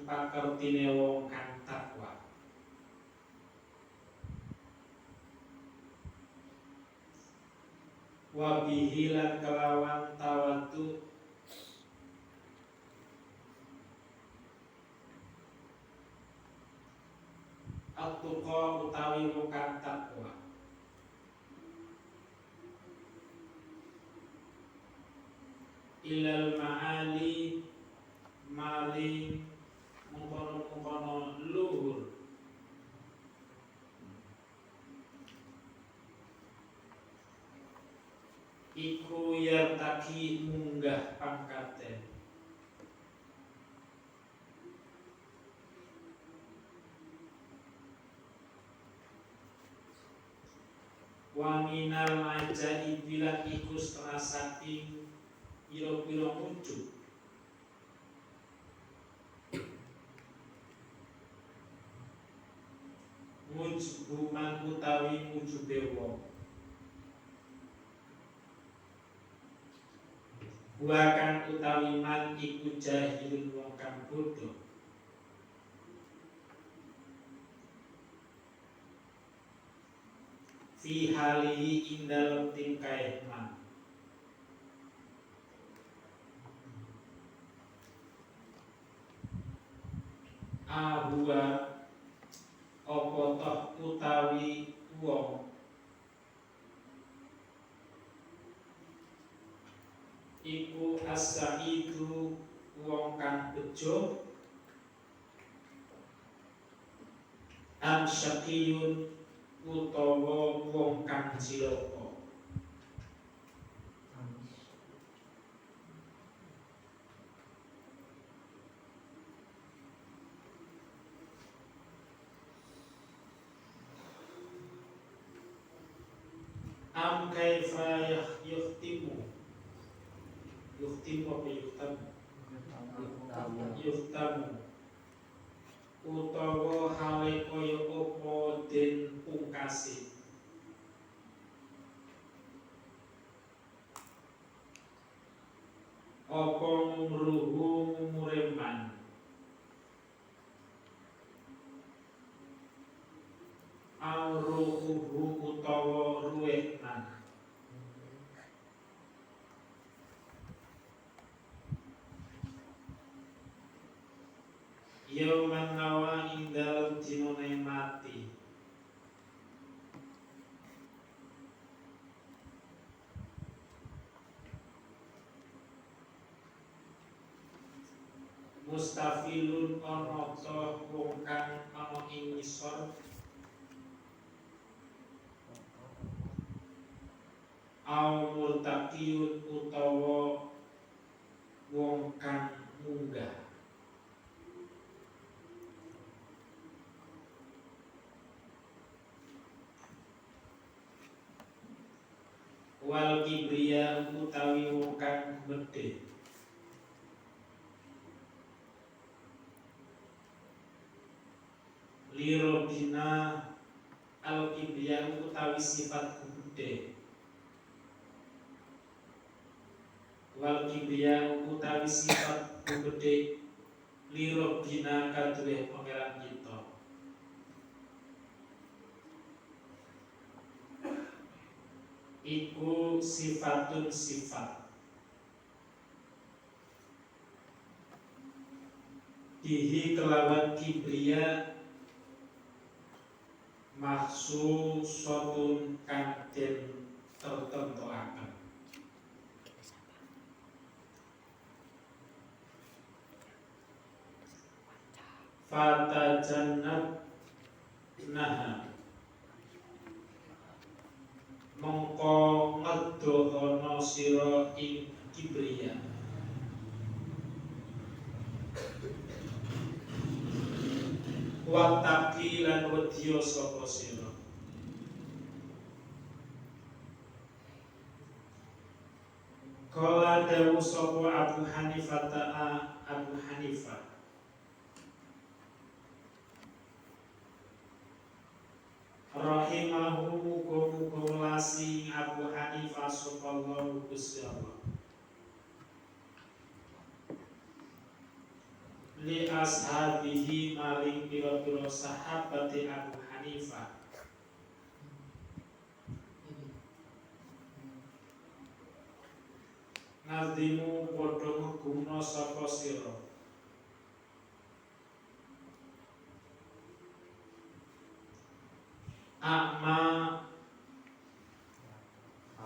pakertine wong kang takwa. Wa bihi lan kelawan tawadhu at-tuqa utawi wong kang takwa. Ilal ma'ali maring mengkono-mengkono luhur iku yartaki munggah pangkate. Wa minal ajaib bilan iku setengah saking pira-pira wujud wujuban utawi wujude wong. Wa kang utawi man iku jahilun wong kang bodoh. Fi halihi ing dalem tingkah man. Ahwa apa toh utawi wong iku as-sa'idu wong kang bejo, am syaqiyun utawa wong kang cilaka. Am kaifa yuhtimu apa yuhtamu utawa hale kaya apa den pungkasi. Apa ngruhu mureman ruhu utawa ruwetan. Yauman nawa ing dalem dinane mati. Mustafilun ana ta wong kang ana ing ngisor au murtaqiyun utawa wong kang munggah. Wal kibriya utawi wong kang gedhe. Lirobina al kibriya utawi sifat gedhe. Wal kibriya utawi sifat gedhe lirobina kaduwe pangeran kita. Iku sifatun sifat bihi kelawan kibriya mahsusatun kang den tertentuaken. Fatajannab naha mongko ngedohono sira ing kibriya. Wattaqi lan wedya sapa sira. Kala dawu sapa Abu Hanifah Abu Hanifah rahimahu muga-muga lasi Abu Hanifah sallallahu Gusti Allah li ashabihi maring pira-pira sahabate Abu Hanifah. Nazimu padha ngegumna sapa sira. Akma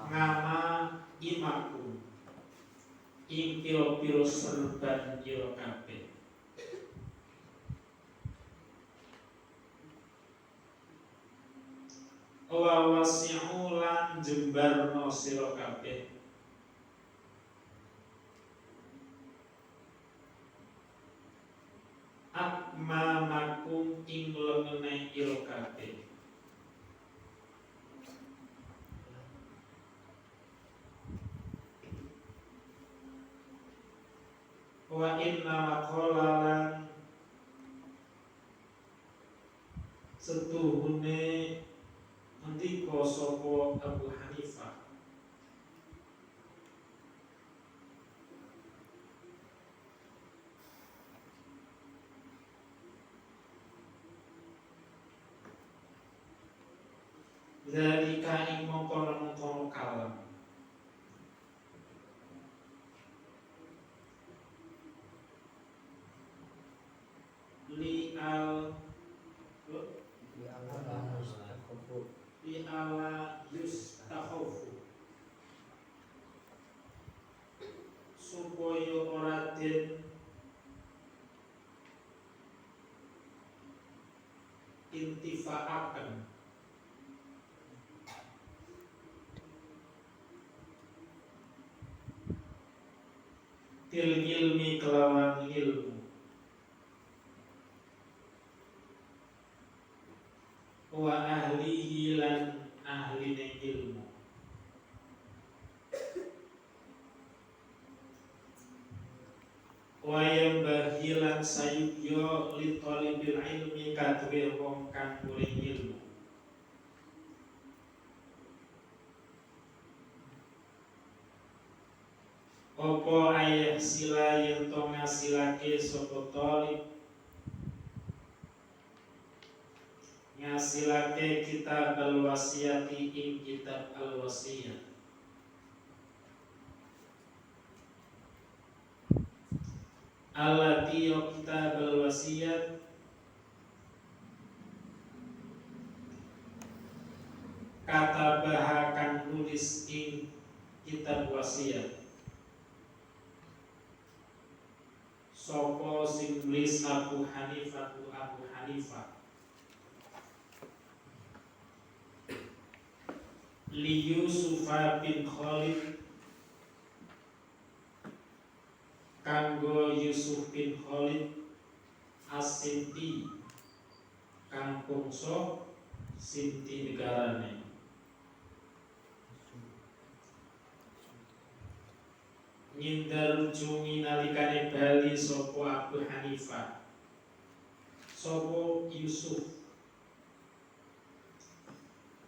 ngama imaku ing pira-pira serban ira kabeh. Wa wasi'u lan jembarno sira kabeh. Akmamakum ing lengene ira kabeh. Wa inna maqalalan setuhune ngendika sapa Abu Hanifah. Zalika ing mongkon-mongkon kalam. Li ala yustakhofu supaya ora den intifaaken til ilmi kelawan ilmu. Wa ahlihi lan ahline ilmu. Wa yambahilan sayubyo li talibil ilmi kadwe wong kang golek ilmu. Apa ayah sila yen to ngasilake sapa talib ngasilake kitab al-wasiyati ing kitab al-wasiyat. Allati kitab al-wasiyat kata bahakan nulis ing kitab wasiat. Sopo sing nulis Abu Hanifah li Yusuf bin Khalid kanggo Yusuf bin Khalid as-Sinti kang bangsa Sinti negarane. Nyindar ujungi nalikane bali sopo Abu Hanifah sopo Yusuf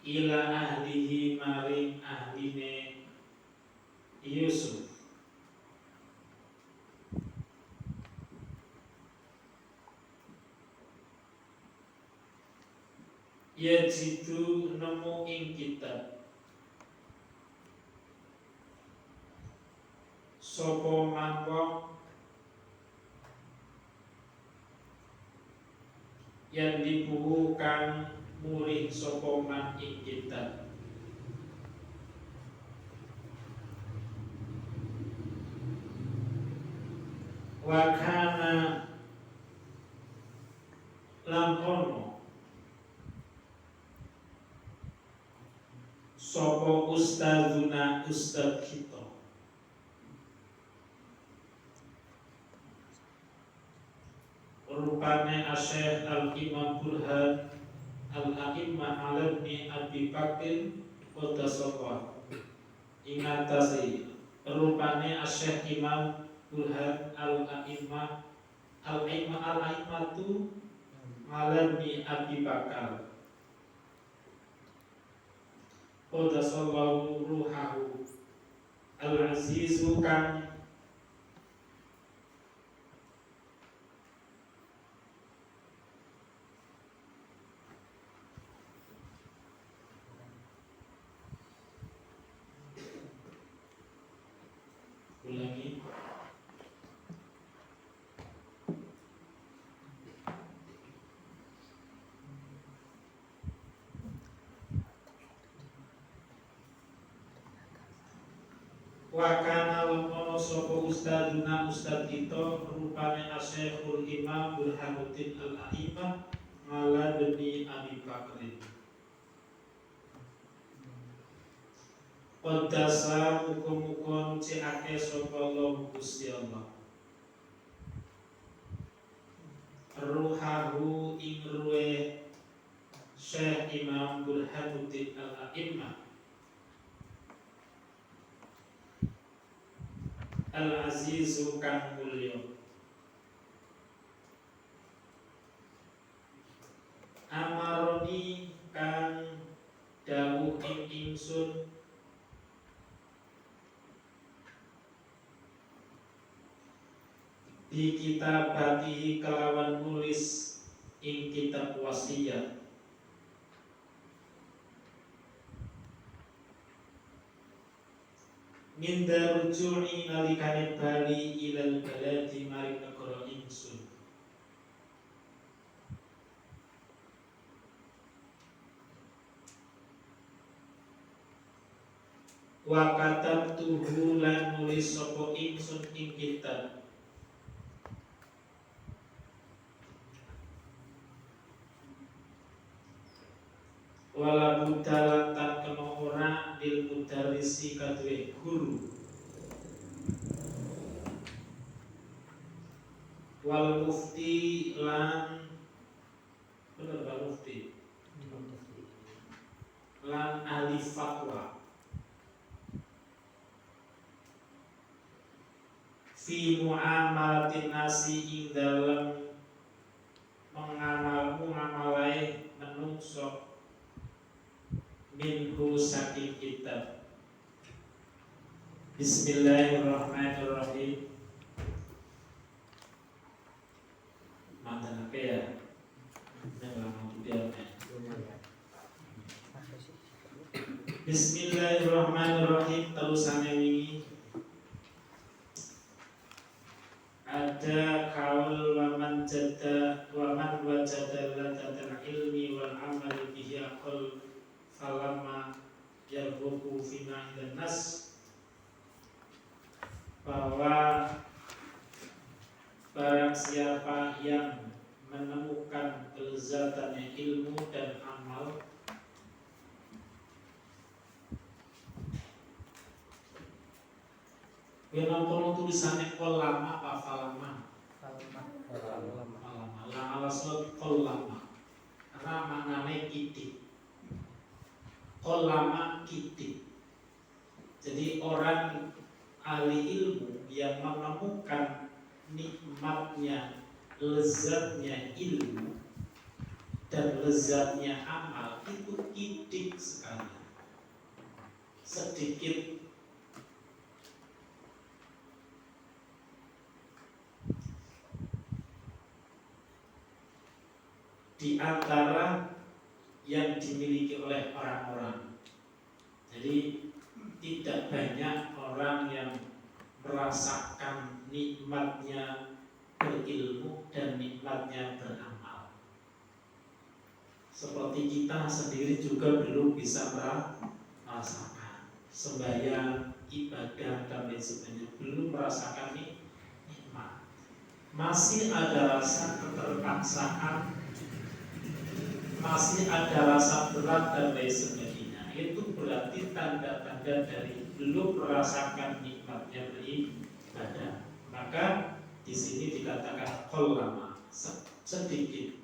ila ahlihi maring ahline Yusuf. Yajidu nemu ing kitab sopo mangkok yang dibuhu kang murih sopo man ing kitab. Wakana lan ono sopo ustadzuna ustadz kita rupane Asyikh Al-Imam Burhan Al-A'immah Al-Ibni Abi Bakr Qadasallah ingatasi rupane Asyikh Imam Burhan Al-A'immah Al-A'immatu Al-Ibni Abi Bakar Qadasallahu ruhahu Al-Azizu kang ustaduna ustad kita rupanya Asy-Syekhul Imam Burhanuddin Al-A'imah Mala bin Abi Bakrin. Qaddasa muga-muga ciake sapa Allah Gusti Allah. Ruhahu ing ruhe Syekh Imam Burhanuddin Al-A'imah Al-Azizu kang mulya. Amaroni kang dawuh ing ingsun di kitabati kelawan nulis ing kitab wasiat. Minda rujui nalikane bali ilal baladi maring negara ingsun. Wa katabtuhu lan nulis sapa ingsun ing kitab. Wala budal tan kena ora lil mudarrisi kadue guru. Wal mufti lan bener wal mufti lan ahli fatwa fi muamalatin nasi ing dalem mengamalai menungso minhu saking kitab. Bismillahirrahmanirrahim. Mantan apa ya? Bismillahirrahmanirrahim. Terusannya wingi ada kaul waman wajada ladatal ilmi wal amali bihi aqal falamma yarbuku fima dan nas, bahwa barang siapa yang menemukan kelezatannya ilmu dan amal, Benang tulisannya kolama apa falama? Falama. Alasnya kolama. Karena maknanya kitik. Kolama kitik. Jadi orang ahli ilmu yang menemukan nikmatnya, lezatnya ilmu dan lezatnya amal itu kitik sekali. Sedikit di antara yang dimiliki oleh orang-orang. Jadi tidak banyak orang yang merasakan nikmatnya berilmu dan nikmatnya beramal. Seperti kita sendiri juga belum bisa merasakan sembahyang, ibadah dan lain sebagainya, belum merasakan nikmat. Masih ada rasa keterpaksaan, masih ada rasa berat dan lain sebagainya. Itu berarti tanda-tanda dari belum merasakan nikmatnya beribadah. Maka di sini dikatakan kolama, sedikit.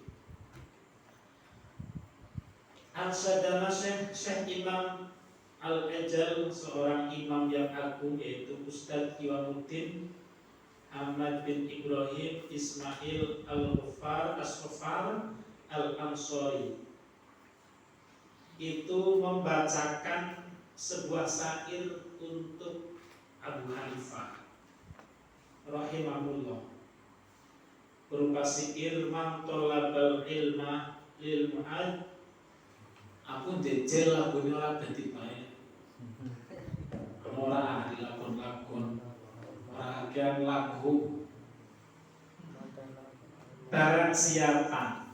Al-Sadana Syekh Imam Al-Ejal, seorang imam yang agung, yaitu Ustadz Iwanuddin Ahmad bin Ibrahim Ismail Al-Ghufar As-Sofar Al-Ansori, itu membacakan sebuah syair untuk Abu Hanifah rahimahullah, berupa syair man tolabal ilma lil mu'ad. Aku jejel lagunya ora dadi bae, ora ahli lakon-lakon, ora agian lagu. Barang siapa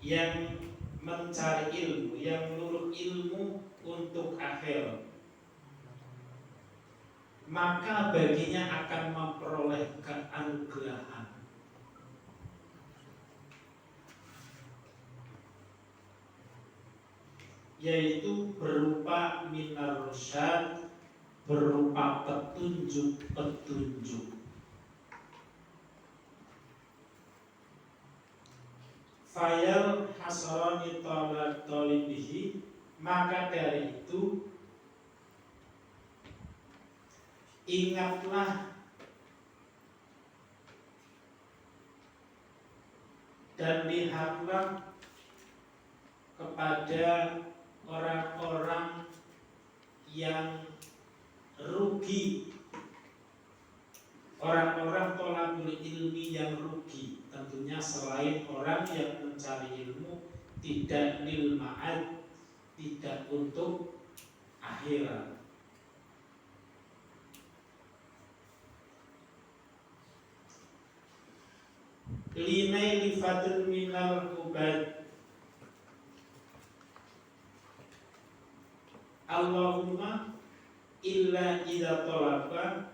yang mencari ilmu, yang nurut ilmu untuk akhir, maka baginya akan memperoleh keanugerahan, yaitu berupa minar rusyad, berupa petunjuk-petunjuk. Fayal hasrani tolibihi, maka dari itu ingatlah dan lihatlah kepada orang-orang yang rugi, orang-orang tolabul ilmi yang rugi, tentunya selain orang yang mencari ilmu tidak lil ma'ad, tidak untuk akhirat. Linaili fadl minal ubad, Allahumma illa idza talaba,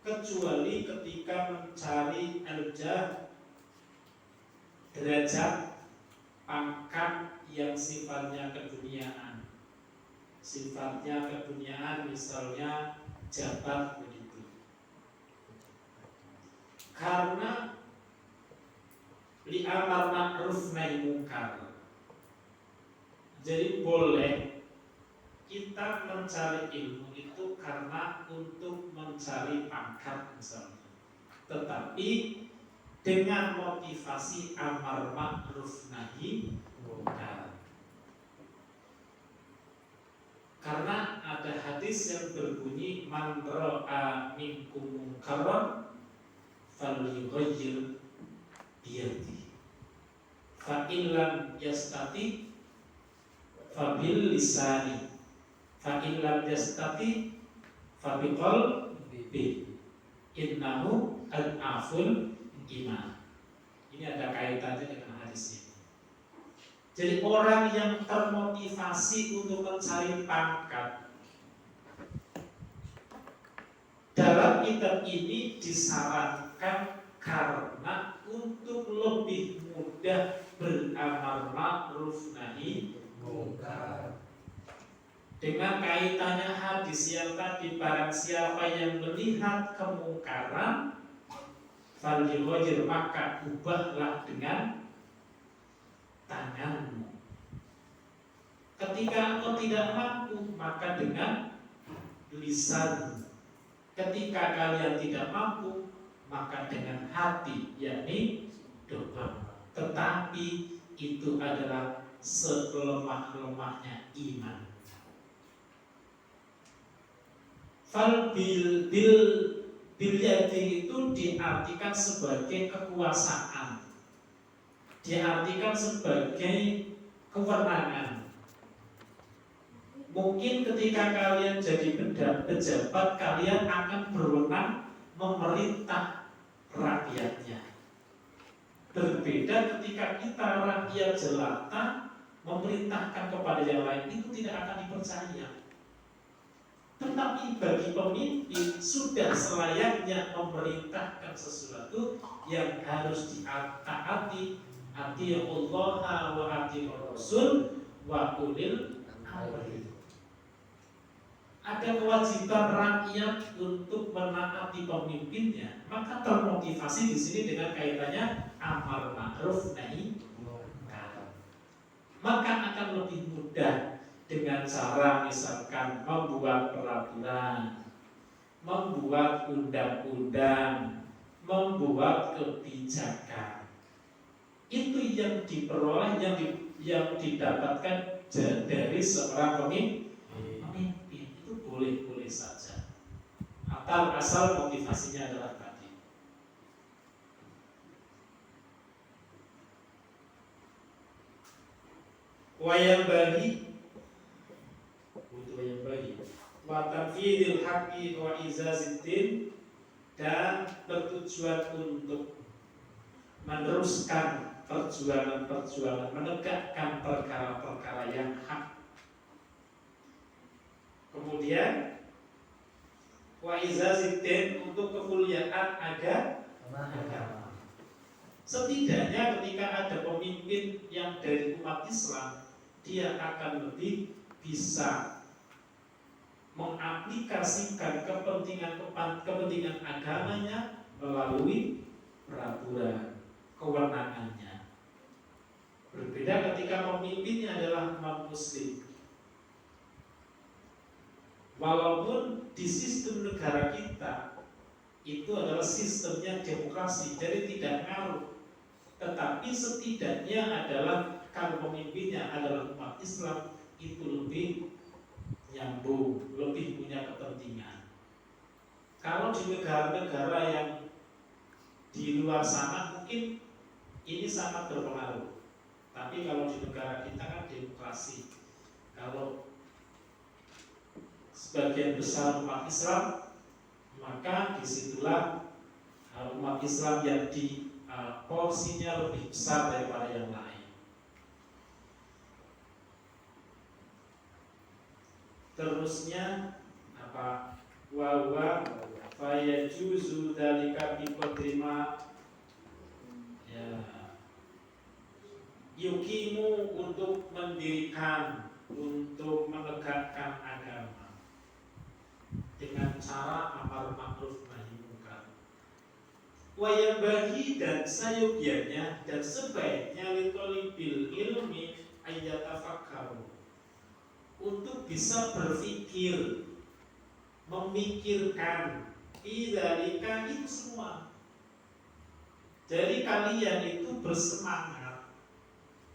kecuali ketika mencari al-jah, derajat, pangkat yang sifatnya keduniaan. Sifatnya keduniaan, misalnya jabat begitu. Karena li amar ma'ruf nahi mungkar. Jadi boleh kita mencari ilmu itu karena untuk mencari pangkat misalnya, tetapi dengan motivasi amar ma'ruf nahi mungkar. Karena ada hadis yang berbunyi man ra'a minkum munkaran falyughayyir biyadihi, fa in lam yastati fa bil lisani, fa in lam yastati fa bi qalbi, innahu al-aful iman. Ini ada kaitannya dengan hadis ini. Jadi orang yang termotivasi untuk mencari pangkat, dalam kitab ini disarankan karena untuk lebih mudah beramar ma'ruf nahi mungkar. Dengan kaitannya hadis yang tadi, barang siapa yang melihat kemungkaran falyughayyir, maka ubahlah dengan tanganmu. Ketika engkau tidak mampu, maka dengan lisan. Ketika kalian tidak mampu, maka dengan hati, yakni doa. Tetapi itu adalah selemah-lemahnya iman. Fal bil yadi itu diartikan sebagai kekuasaan, diartikan sebagai kewenangan. Mungkin ketika kalian jadi pejabat, kalian akan berwenang memerintah rakyatnya. Berbeda ketika kita rakyat jelata memerintahkan kepada yang lain, itu tidak akan dipercaya. Tetapi bagi pemimpin sudah selayaknya memerintahkan sesuatu yang harus ditaati. Ati Allah wa ati Rasul wa ulil amri. Ada kewajiban rakyat untuk menaati pemimpinnya, maka termotivasi di sini dengan kaitannya amar ma'ruf nahi mungkar. Maka akan lebih mudah dengan cara misalkan membuat peraturan, membuat undang-undang, membuat kebijakan. Itu yang diperoleh, yang didapatkan dari seorang pemimpin. Itu boleh-boleh saja, asal motivasinya adalah tadi. Wayang bagi wa tanfidil haqqi wa izaziddin, dan bertujuan untuk meneruskan perjuangan menegakkan perkara-perkara yang hak. Kemudian wa izaziddin untuk kemuliaan agama. Setidaknya ketika ada pemimpin yang dari umat Islam, dia akan lebih bisa mengaplikasikan kepentingan agamanya melalui peraturan kewenangannya. Berbeda ketika pemimpinnya adalah non-muslim. Walaupun di sistem negara kita itu adalah sistemnya demokrasi, jadi tidak ngaruh. Tetapi setidaknya adalah kalau pemimpinnya adalah umat Islam, itu lebih nyambung, lebih punya kepentingan. Kalau di negara-negara yang di luar sana mungkin ini sangat berpengaruh. Tapi kalau di negara kita kan demokrasi. Kalau sebagian besar umat Islam, maka disitulah umat Islam yang di porsinya lebih besar daripada yang lain. Terusnya apa? Wa fayajuzu dzalika bi qadrima ya yukimu untuk mendirikan, untuk menegakkan agama dengan cara amar ma'ruf nahi munkar. Wa yambaghi dan sayubiannya dan sebaiknya litolibil ilmi ayyatafakkaru untuk bisa berpikir, memikirkan idzalika itu semua. Jadi kalian itu bersemangat,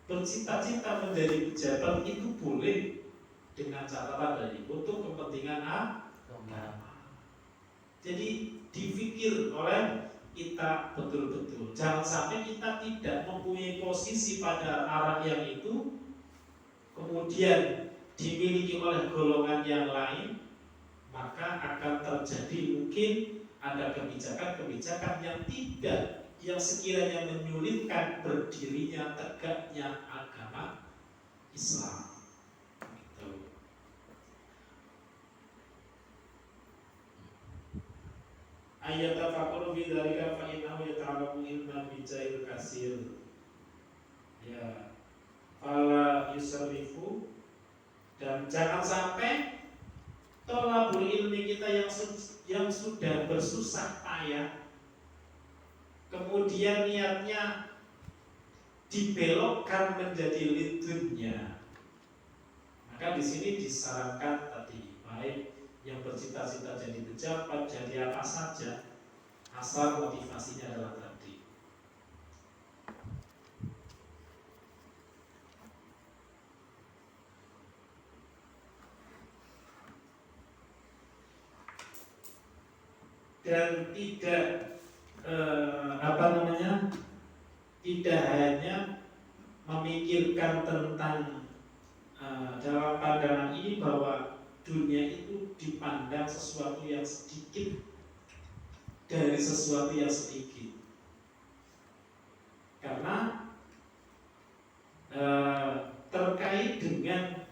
bercita-cita menjadi pejabat itu boleh dengan catatan tadi untuk kepentingan agama. Jadi dipikir oleh kita betul-betul. Jangan sampai kita tidak mempunyai posisi pada arah yang itu, kemudian dimiliki oleh golongan yang lain, maka akan terjadi mungkin ada kebijakan-kebijakan yang sekiranya menyulitkan berdirinya tegaknya agama Islam. Gitu. Ayat tafakkur fi dzalika fa innahu yata'alamu ilman bijail kasir. Ya. Fala yusrifu dan jangan sampai tolabul ilmi kita yang sudah bersusah payah kemudian niatnya dibelokkan menjadi lidunnya. Maka di sini disarankan tadi baik yang bercita-cita jadi pejabat, jadi apa saja, asal motivasinya adalah tadi. Dan tidak tidak hanya memikirkan tentang dalam pandangan ini bahwa dunia itu dipandang sesuatu yang sedikit dari sesuatu yang sedikit, karena terkait dengan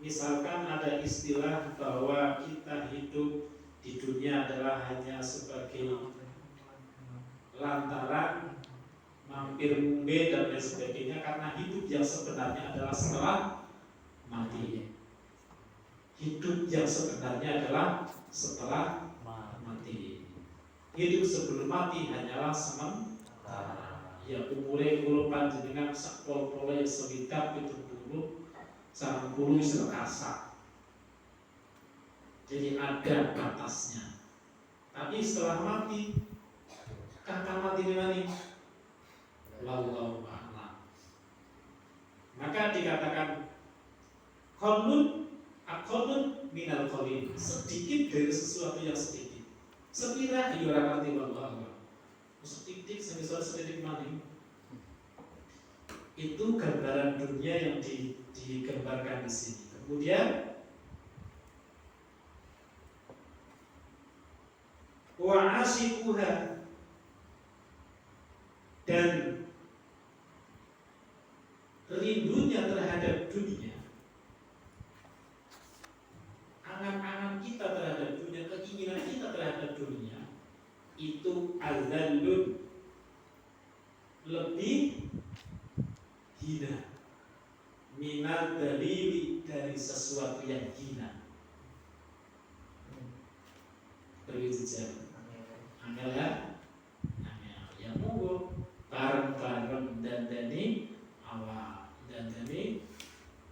misalkan ada istilah bahwa kita hidup di dunia adalah hanya sebagai lantaran mampir mumbe dan lain sebagainya, karena hidup yang sebenarnya adalah setelah mati. Hidup yang sebenarnya adalah setelah mati. Hidup sebelum mati hanyalah sementara. Ya umure kula panjenengan sak pol-pole sewidak 70 30 sekasa. Jadi ada batasnya. Tapi setelah mati, kapan mati ini? Wallahu a'lam. Maka dikatakan qallun aqallun minal qalil, sedikit dari sesuatu yang sedikit. Sekira orang ngerti wallahu a'lam. Sedikit sedikit maning. Itu gambaran dunia yang digambarkan di sini. Kemudian wa asyiquha dan rindunya terhadap dunia, angan-angan kita terhadap dunia, kepentingan kita terhadap dunia itu adzallun, lebih hina, minal dalili, dari sesuatu yang hina. Begitu angel ya, angel ya monggo bareng-bareng dandani awak, dandani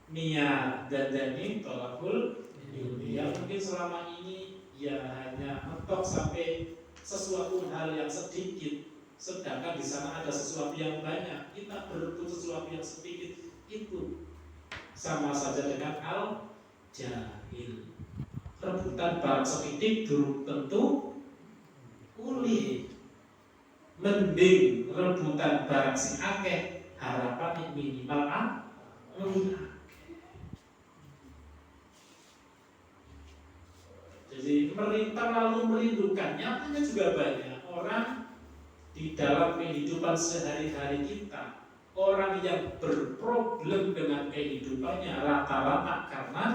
niat, dandani tolakul dunia. Mungkin selama ini ya hanya mentok sampai sesuatu hal yang sedikit, sedangkan di sana ada sesuatu yang banyak. Kita berebut sesuatu yang sedikit, itu sama saja dengan al-jahil. Rebutan barang sedikit belum tentu uli. Mending rebutan barang si akeh, harapan minimal uli. Jadi pemerintah lalu merindukan, nyatanya juga banyak orang di dalam kehidupan sehari-hari kita, orang yang berproblem dengan kehidupannya rata-rata karena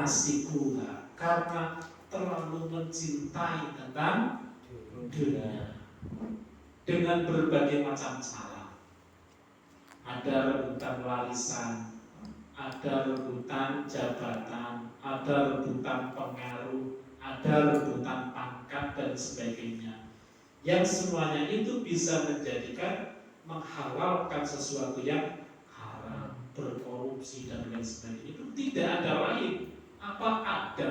asikuha, karena terlalu mencintai tentang dunia dengan berbagai macam cara. Ada rebutan warisan, ada rebutan jabatan, ada rebutan pengaruh, ada rebutan pangkat dan sebagainya. Yang semuanya itu bisa menjadikan menghalalkan sesuatu yang haram, berkorupsi dan lain sebagainya. Itu tidak ada lain. Apa ada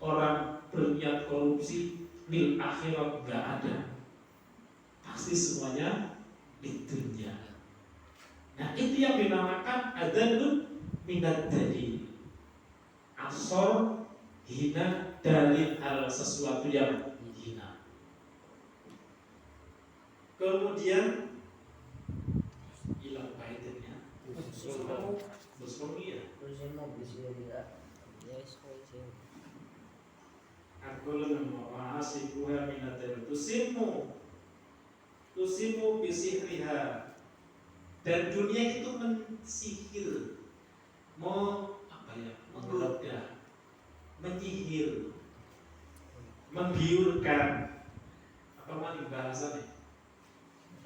orang berniat korupsi lil akhirat? Enggak ada. Pasti semuanya di dunia. Nah, itu yang dinamakan adzallun minad dalil. Asor hina dari hal sesuatu yang hina. Kemudian hilang kaitannya. Aku menguasikuha minatil tusimu bisihriha, dan dunia itu mensihir, menggoda, menyihir, menggiurkan. Apa maling bahasa nih?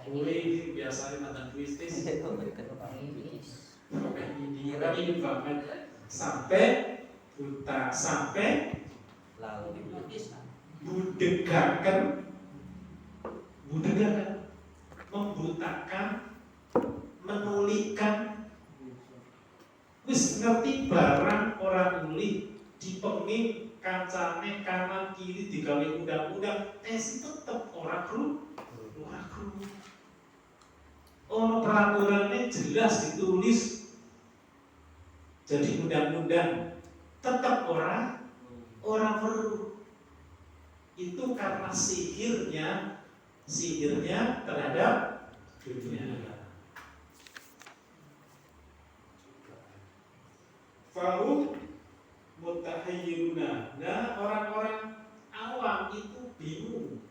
Boleh biasanya mantan puitis. Ini banget sampai buta, sampai lalu budegakan, membutakan, menulikan. Wis ngerti barang orang nuli, dipenging kancane kanan kiri digawe undang-undang, tetep orang kru. Peraturannya jelas ditulis jadi undang-undang, tetap orang perlu. Itu karena sihirnya terhadap dunia. Fahum mutahayyiruna. Nah, orang-orang awam itu bingung.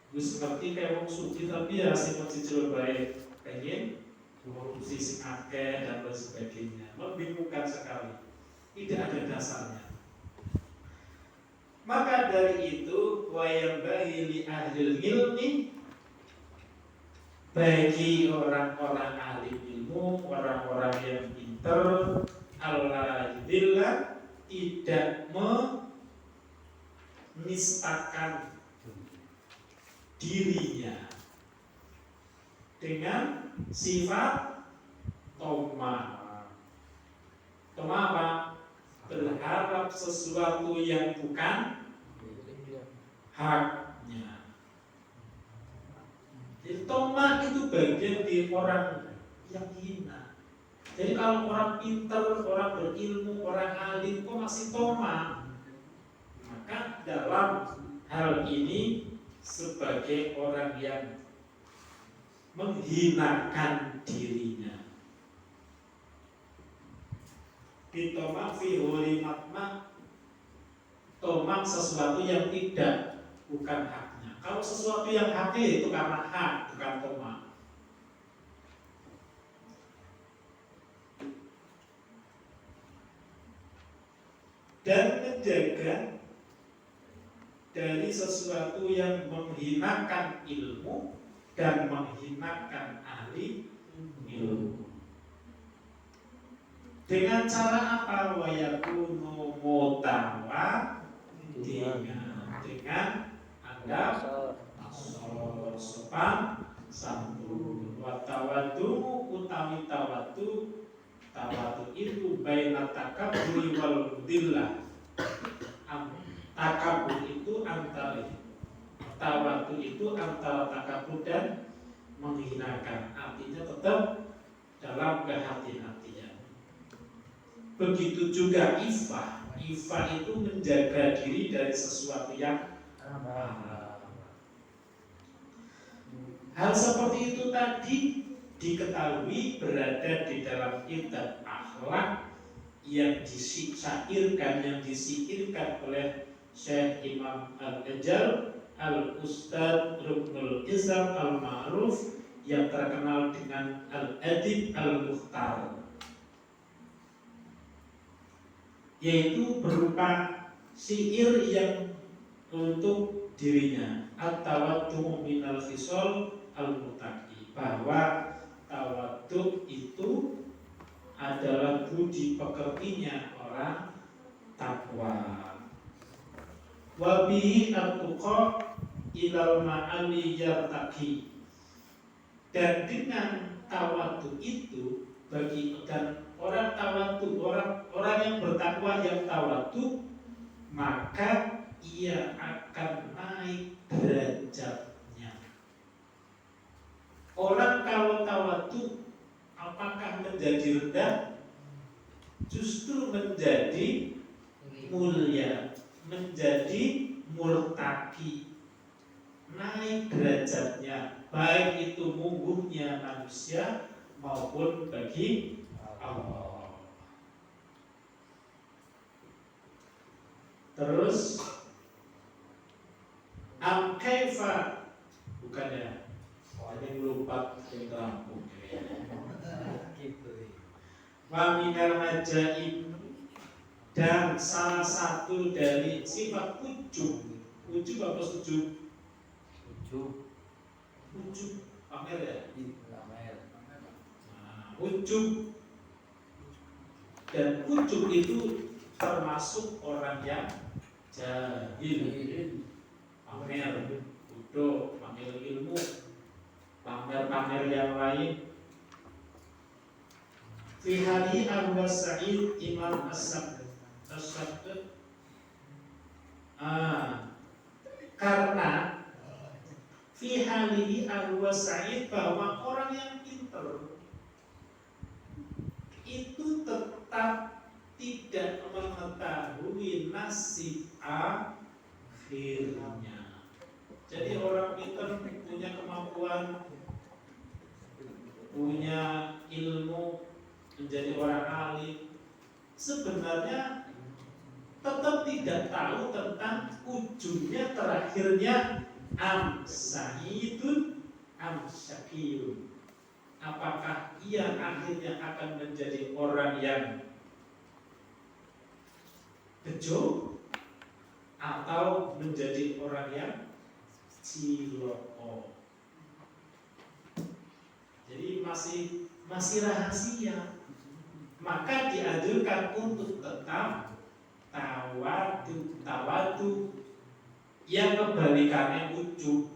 Wis ngerti kayak wong suci tapi ya sing cicil bae pengen korupsi sing akeh dan lain sebagainya. Membingungkan sekali. Tidak ada dasarnya. Maka dari itu wayang bagi li ahlil ilmi, bagi orang-orang ahli ilmu, orang-orang yang pintar, Allah tidak menistakan dirinya dengan sifat toma. Toma apa? Berharap sesuatu yang bukan haknya. Jadi toma itu bagian di orang yang hina. Jadi kalau orang pintar, orang berilmu, orang alim kok masih toma, maka dalam hal ini sebagai orang yang menghinakan dirinya. Bitomak fi hulimatma, tomak sesuatu yang tidak, bukan haknya. Kalau sesuatu yang haknya itu karena hak, bukan tomak. Dan menjaga dari sesuatu yang menghinakan ilmu dan menghinakan ahli ilmu. Dengan cara apa? Wayakunu mutawa dengan adab asor sopan santun watawadu utawi tawadu itu baina takaburi wal mudillah. Takabur itu antara tawadu itu antara takabur dan menghinakan, artinya tetap dalam kehati-hatian. Begitu juga ifah. Ifah itu menjaga diri dari sesuatu yang haram. Hal seperti itu tadi diketahui berada di dalam kitab akhlak yang disyairkan oleh Syekh Imam Al-Ajal Al-Ustadz Ruknul Izam Al-Ma'ruf yang terkenal dengan Al-Adib Al-Mukhtar, yaitu berupa syair yang untuk dirinya at-tawaddu minal khisal al-muttaqi, bahwa tawaddu itu adalah budi pekertinya orang takwa. Wa bihi at-tuqa ilal ma'ali yartaqi, dan dengan tawaddu itu bagi dan orang tawaddu, orang yang bertakwa yang tawaddu, maka ia akan naik derajatnya. Orang kalau tawaddu apakah menjadi rendah? Justru menjadi mulia, menjadi murtaki, naik derajatnya, baik itu mungguhnya manusia maupun bagi Allah. Terus kaifa, bukan ya, ini lupa yang terampung wa minal ajaib, dan salah satu dari sifat ujub apa ujub? Ujub pamer ya? Ujub, dan ujub itu termasuk orang yang jahil, pamer, bodoh, pamer ilmu, pamer yang lain. Fi hari Abu Sa'id Imam As-Sabd, karena fi halihi Abu Sa'id, bahwa orang yang pintar itu tetap tidak mengetahui nasib akhirnya. Jadi orang pintar punya kemampuan, punya ilmu, menjadi orang alim, sebenarnya tetap tidak tahu tentang ujungnya, terakhirnya am sa'idun am syakiyun. Apakah ia akhirnya akan menjadi orang yang bejo atau menjadi orang yang ciloko. Jadi masih rahasia. Maka dianjurkan untuk tetap tawadu yang kebalikannya ujub.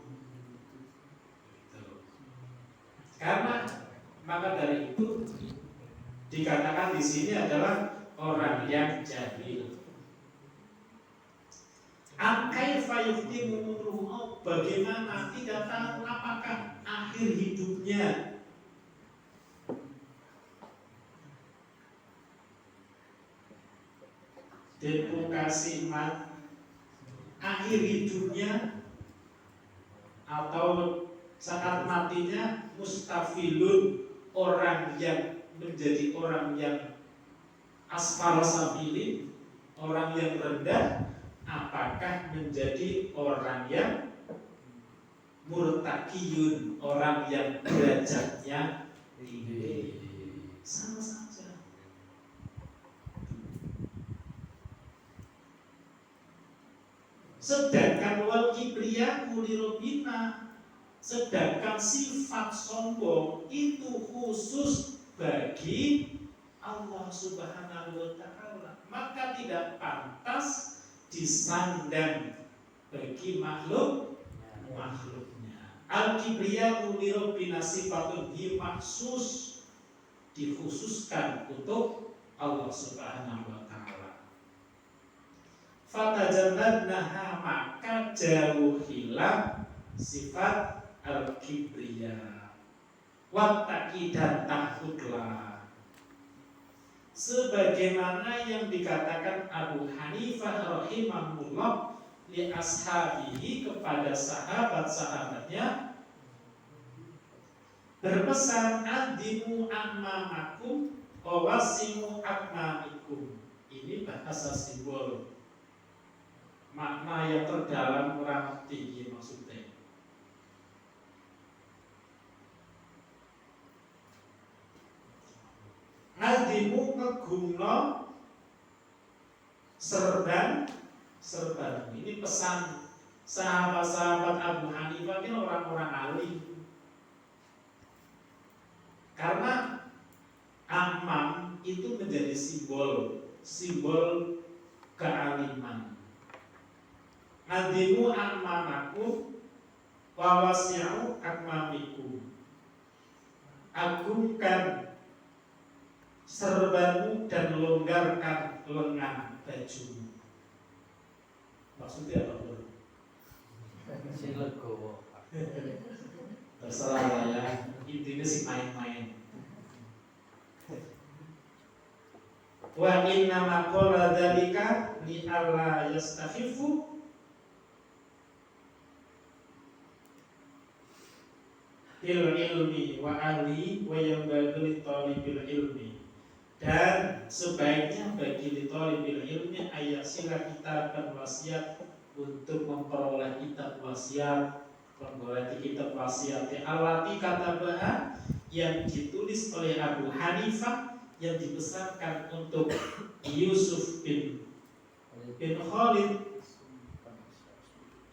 Karena maka dari itu dikatakan di sini adalah orang yang jahil. Kaifa yuftimu umruhu, bagaimana tidak tahu apakah akhir hidupnya. Demokrasi akhir hidupnya atau saat matinya mustafilun, orang yang menjadi orang yang asfal sabilin, orang yang rendah, apakah menjadi orang yang murtakiyun, orang yang derajatnya tinggi. Sama saja. Sedangkan kibriyaku lirobina, sedangkan sifat sombong itu khusus bagi Allah Subhanahu wa Ta'ala, maka tidak pantas disandang bagi makhluknya. Al-kibriyaku lirobina sifatun maksus, dikhususkan untuk Allah Subhanahu wa Ta'ala. Fatajannabnaha, maka jauhilah sifat al-kibriya. Wattaqi, dan takutlah, sebagaimana yang dikatakan Abu Hanifah rahimahullah li ashabihi, kepada sahabat-sahabatnya, berpesan, adimu amamakum wawasimu akmamikum. Ini bahasa simbol, makna yang terdalam kurang tinggi maksudnya. Adimu ngegumno serban. Ini pesan sahabat-sahabat Abu Hanifah, ini orang-orang alim. Karena amam itu menjadi simbol kealiman. Adimu amamakum wawasi'u akmamikum, agungkan serbanmu dan longgarkan lengan bajumu. Maksudnya apa, Bro? Silegowo. Terserah lah ya, intinya sih main-main. Wa inna maqala dzalika li alla yastakhifu bil ilmi wa ahli wa yanbaghi talibil ilmi. Dan sebaiknya bagi litolibil ilmi ayasila kitab dan wasiat, untuk memperoleh kitab wasiat, memperoleh kitab wasiat alati katabaha, yang ditulis oleh Abu Hanifah, yang dibesarkan untuk Yusuf bin Khalid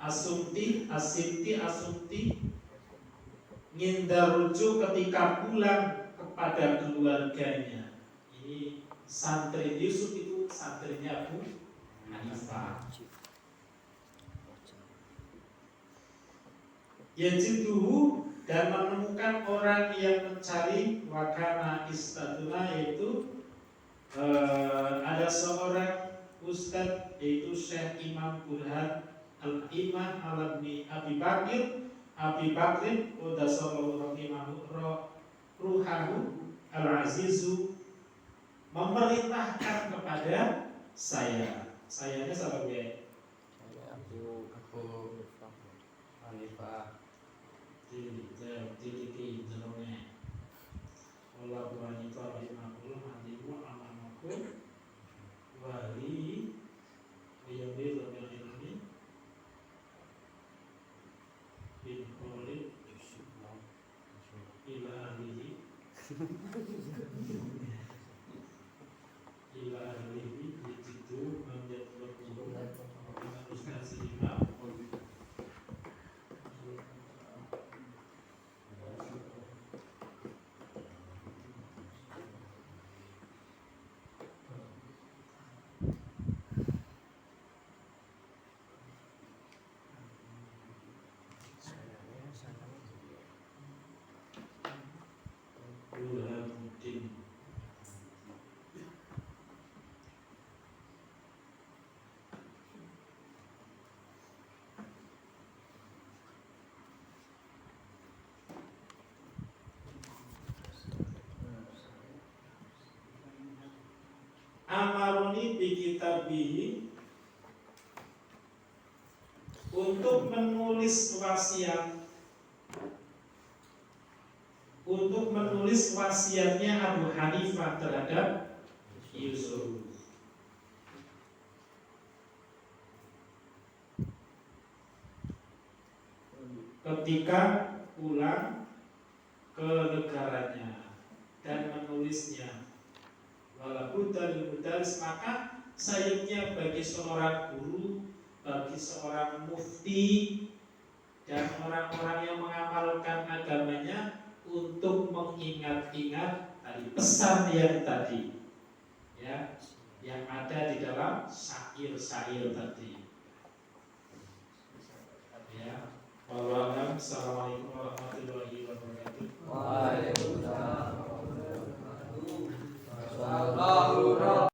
Asumti, ngindar rujuk ketika pulang kepada keluarganya. Ini santri Yusuf itu santrinya Abu Hanifah. Yajiduhu, dan menemukan orang yang mencari, wakana istaduna, yaitu ada seorang ustadz, yaitu Syekh Imam Burhan Al-Imam Al-Abi Bakrin Udasallahu Ruhahu Al-Azizu, memerintahkan kepada saya. Sayanya siapa gue? Saya Abu Hanifah. Di dalamnya Allah Abu Hanifah rahimahullah, hadimu amamakum wali wiyambil ilmi bin Khalid ila ahlihi ila ahlihi yajidu man yatlubuhu harus kasih imam. Amaruni bi kitabihi, untuk menulis wasiatnya Abu Hanifah terhadap Yusuf. Ketika pulang ke negaranya dan menulisnya. Walaupun dari mudaris, maka sayangnya bagi seorang guru bagi seorang mufti dan orang-orang yang mengamalkan agamanya untuk mengingat-ingat tadi pesan yang tadi, ya, yang ada di dalam syair-syair tadi. Ya, wallahualam. Assalamualaikum warahmatullahi wabarakatuh. Waalaikumsalam.